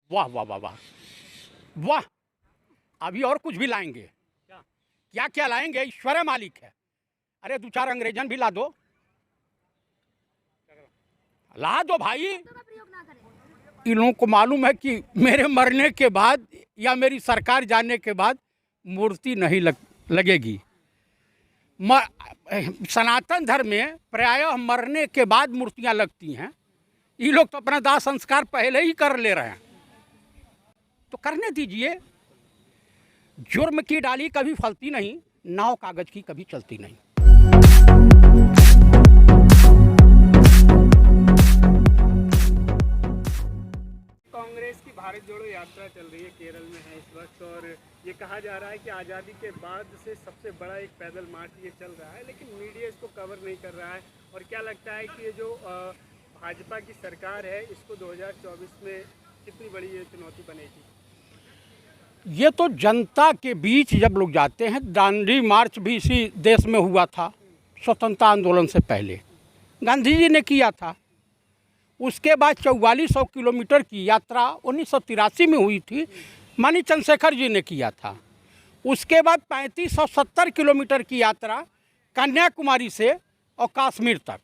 वाह वाह वाह वाह वाह। अभी और कुछ भी लाएंगे? क्या क्या लाएंगे? ईश्वर मालिक है। अरे दो चार अंग्रेजन भी ला दो, ला दो भाई। इन लोगों को मालूम है कि मेरे मरने के बाद या मेरी सरकार जाने के बाद मूर्ति नहीं लगेगी। सनातन धर्म में प्रायः मरने के बाद मूर्तियां लगती हैं। ये लोग तो अपना दाह संस्कार पहले ही कर ले रहे हैं, तो करने दीजिए। जुर्म की डाली कभी फलती नहीं, नाव कागज की कभी चलती नहीं। कांग्रेस की भारत जोड़ो यात्रा चल रही है, केरल में है इस वक्त, और ये कहा जा रहा है कि आज़ादी के बाद से सबसे बड़ा एक पैदल मार्च ये चल रहा है, लेकिन मीडिया इसको कवर नहीं कर रहा है। और क्या लगता है कि ये जो भाजपा की सरकार है, इसको 2024 में कितनी बड़ी ये चुनौती बनेगी? ये तो जनता के बीच जब लोग जाते हैं, दांडी मार्च भी इसी देश में हुआ था स्वतंत्रता आंदोलन से पहले, गांधी जी ने किया था। उसके बाद 4400 किलोमीटर की यात्रा 1983 में हुई थी, मानी चंद्रशेखर जी ने किया था। उसके बाद 3570 किलोमीटर की यात्रा कन्याकुमारी से और कश्मीर तक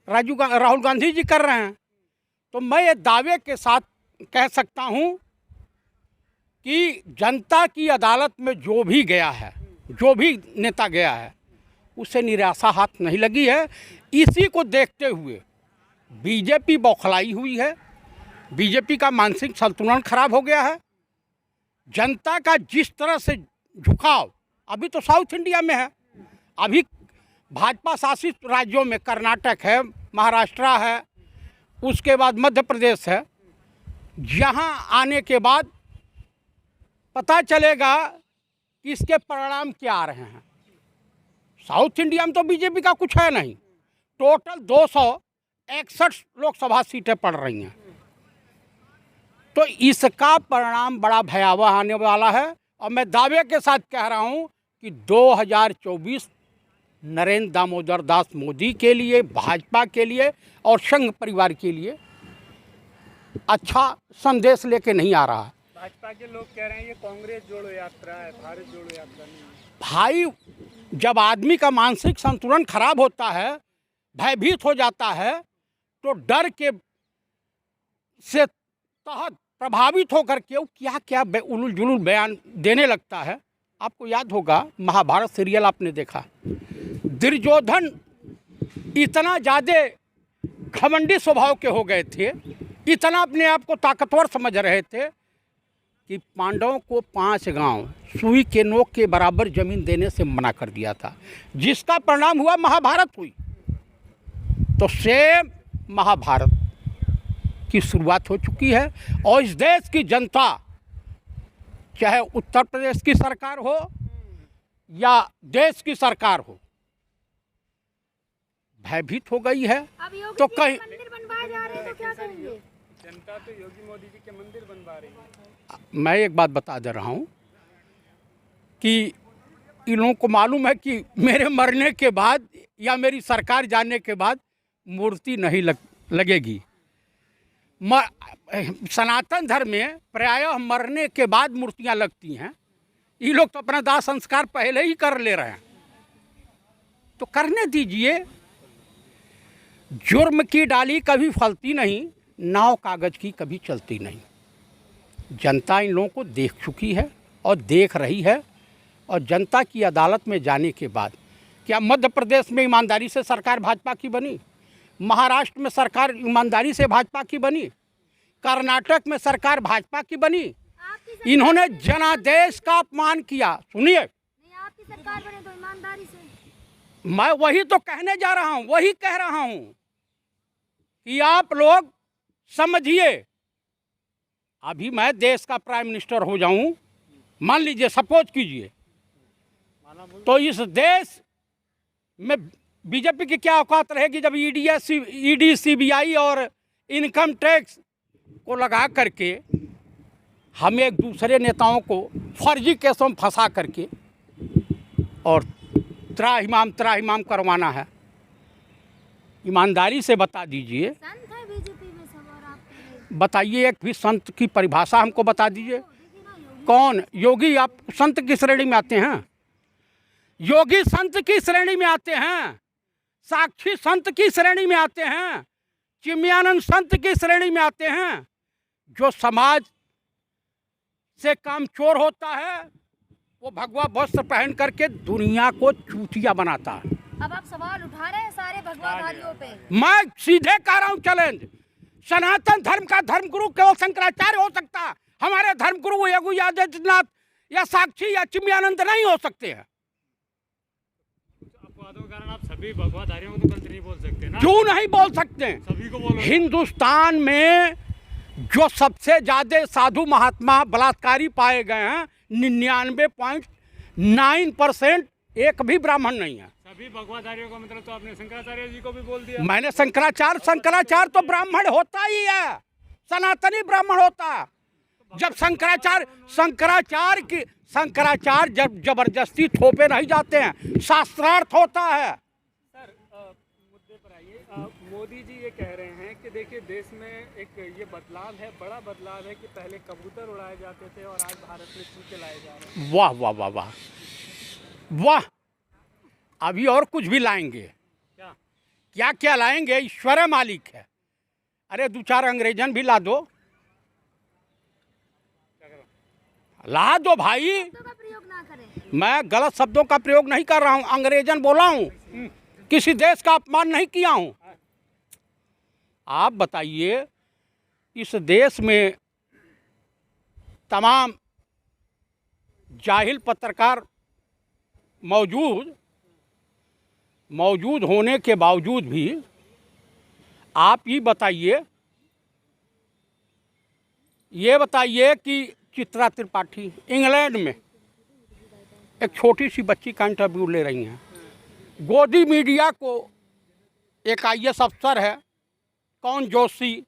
राहुल गांधी जी कर रहे हैं। तो मैं ये दावे के साथ कह सकता हूँ कि जनता की अदालत में जो भी गया है, जो भी नेता गया है, उसे निराशा हाथ नहीं लगी है। इसी को देखते हुए बीजेपी बौखलाई हुई है। बीजेपी का मानसिक संतुलन खराब हो गया है। जनता का जिस तरह से झुकाव अभी तो साउथ इंडिया में है, अभी भाजपा शासित राज्यों में कर्नाटक है, महाराष्ट्र है, उसके बाद मध्य प्रदेश है। यहाँ आने के बाद पता चलेगा कि इसके परिणाम क्या आ रहे हैं। साउथ इंडिया में तो बीजेपी का कुछ है नहीं। टोटल 261 लोकसभा सीटें पड़ रही हैं, तो इसका परिणाम बड़ा भयावह आने वाला है। और मैं दावे के साथ कह रहा हूं कि 2024 नरेंद्र दामोदर दास मोदी के लिए, भाजपा के लिए और संघ परिवार के लिए अच्छा संदेश लेके नहीं आ रहा है। भाजपा के लोग कह रहे हैं ये कांग्रेस जोड़ो यात्रा है, भारत जोड़ो यात्रा नहीं है। भाई, जब आदमी का मानसिक संतुलन खराब होता है, भयभीत हो जाता है, तो डर के से तहत प्रभावित होकर के वो क्या क्या उलूल जुलूल बयान देने लगता है। आपको याद होगा महाभारत सीरियल आपने देखा, दुर्योधन इतना ज़्यादा घमंडी स्वभाव के हो गए थे, इतना अपने आप को ताकतवर समझ रहे थे कि पांडवों को 5 गांव सुई के नोक के बराबर जमीन देने से मना कर दिया था, जिसका परिणाम हुआ महाभारत हुई। तो सेम महाभारत की शुरुआत हो चुकी है। और इस देश की जनता, चाहे उत्तर प्रदेश की सरकार हो या देश की सरकार हो, भयभीत हो गई है। तो कहीं मंदिर बनवाए जा रहे हैं तो क्या करेंगे? जनता तो योगी मोदी जी के मंदिर बनवा रही है। मैं एक बात बता दे रहा हूँ कि इन लोगों को मालूम है कि मेरे मरने के बाद या मेरी सरकार जाने के बाद मूर्ति नहीं लगेगी। सनातन धर्म में प्रायः मरने के बाद मूर्तियां लगती हैं। ये लोग तो अपना दाह संस्कार पहले ही कर ले रहे हैं, तो करने दीजिए। जुर्म की डाली कभी फलती नहीं, नाव कागज की कभी चलती नहीं। जनता इन लोगों को देख चुकी है और देख रही है। और जनता की अदालत में जाने के बाद, क्या मध्य प्रदेश में ईमानदारी से सरकार भाजपा की बनी? महाराष्ट्र में सरकार ईमानदारी से भाजपा की बनी? कर्नाटक में सरकार भाजपा की बनी? इन्होंने जनादेश का अपमान किया। सुनिए, आपकी सरकार बने तो ईमानदारी से। मैं वही तो कहने जा रहा हूँ, वही कह रहा हूँ कि आप लोग समझिए। अभी मैं देश का प्राइम मिनिस्टर हो जाऊं, मान लीजिए, सपोज कीजिए, तो इस देश में बीजेपी की क्या औकात रहेगी जब ईडी, सीबीआई और इनकम टैक्स को लगा करके हम एक दूसरे नेताओं को फर्जी केसों में फंसा करके और त्राहिमाम करवाना है। ईमानदारी से बता दीजिए। संत है बीजेपी में सब और आप बताइए, एक भी संत की परिभाषा हमको बता दीजिए। कौन योगी? आप संत की श्रेणी में आते हैं? योगी संत की श्रेणी में आते हैं, साक्षी संत की श्रेणी में आते हैं, चिन्मयानंद संत की श्रेणी में आते हैं। जो समाज से कामचोर होता है वो भगवा वस्त्र पहन करके दुनिया को चूतिया बनाता है। अब आप सवाल उठा रहे हैं सारे भगवाधारियों पे। मैं सीधे कह रहा हूं चैलेंज। सनातन धर्म का धर्मगुरु केवल शंकराचार्य हो सकता, हमारे धर्मगुरु योगी आदित्यनाथ या साक्षी या चिन्मयानंद नहीं हो सकते हैं। अपवादों के कारण आप सभी भगवाधारियों को तो गलत नहीं बोल सकते ना? क्यों नहीं बोल सकते? सभी को बोलो। हिंदुस्तान में जो सबसे ज्यादा साधु महात्मा बलात्कारी पाए गए हैं 99.9% एक भी ब्राह्मण नहीं है। सभी भगवाधारियों का मतलब तो आपने शंकराचार्य जी को भी बोल दिया। मैंने शंकराचार्य तो ब्राह्मण होता ही है, सनातनी ब्राह्मण होता है। जब शंकराचार्य जब जबरदस्ती थोपे नहीं जाते हैं, शास्त्रार्थ होता है। सर मुद्दे पर आइए। मोदी जी ये कह रहे हैं कि देखिए देश में एक ये बदलाव है, बड़ा बदलाव है कि पहले कबूतर उड़ाए जाते थे और आज भारत में चूचे लाए जा रहे हैं। वाह वाह वाह वाह वाह, अभी और कुछ भी लाएंगे। क्या क्या लाएंगे? ईश्वर मालिक है। अरे 2-4 अंग्रेजन भी ला दो, ला दो भाई। शब्दों का प्रयोग ना करें। मैं गलत शब्दों का प्रयोग नहीं कर रहा हूँ, अंग्रेजन बोला हूँ, किसी देश का अपमान नहीं किया हूँ। आप बताइए, इस देश में तमाम जाहिल पत्रकार मौजूद होने के बावजूद भी आप ये बताइए कि चित्रा त्रिपाठी इंग्लैंड में एक छोटी सी बच्ची का इंटरव्यू ले रही हैं। गोदी मीडिया को एक IAS अफसर है, कौन जोशी,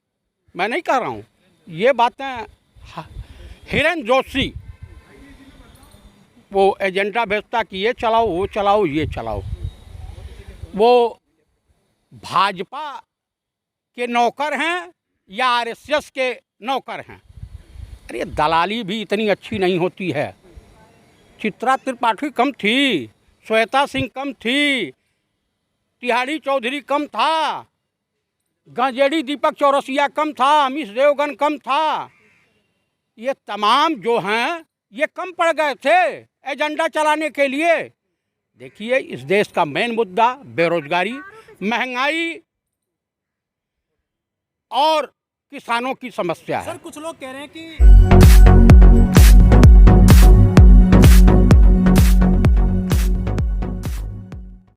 मैं नहीं कह रहा हूँ ये बातें, हिरेन जोशी, वो एजेंडा भेजता कि ये चलाओ, वो चलाओ, ये चलाओ। वो भाजपा के नौकर हैं या RSS के नौकर हैं? अरे दलाली भी इतनी अच्छी नहीं होती है। चित्रा त्रिपाठी कम थी, श्वेता सिंह कम थी, तिहाड़ी चौधरी कम था, गंजेड़ी दीपक चौरसिया कम था, अमीश देवगन कम था। ये तमाम जो हैं ये कम पड़ गए थे एजेंडा चलाने के लिए। देखिए, इस देश का मेन मुद्दा बेरोजगारी, महंगाई और किसानों की समस्या है। सर कुछ लोग कह रहे हैं कि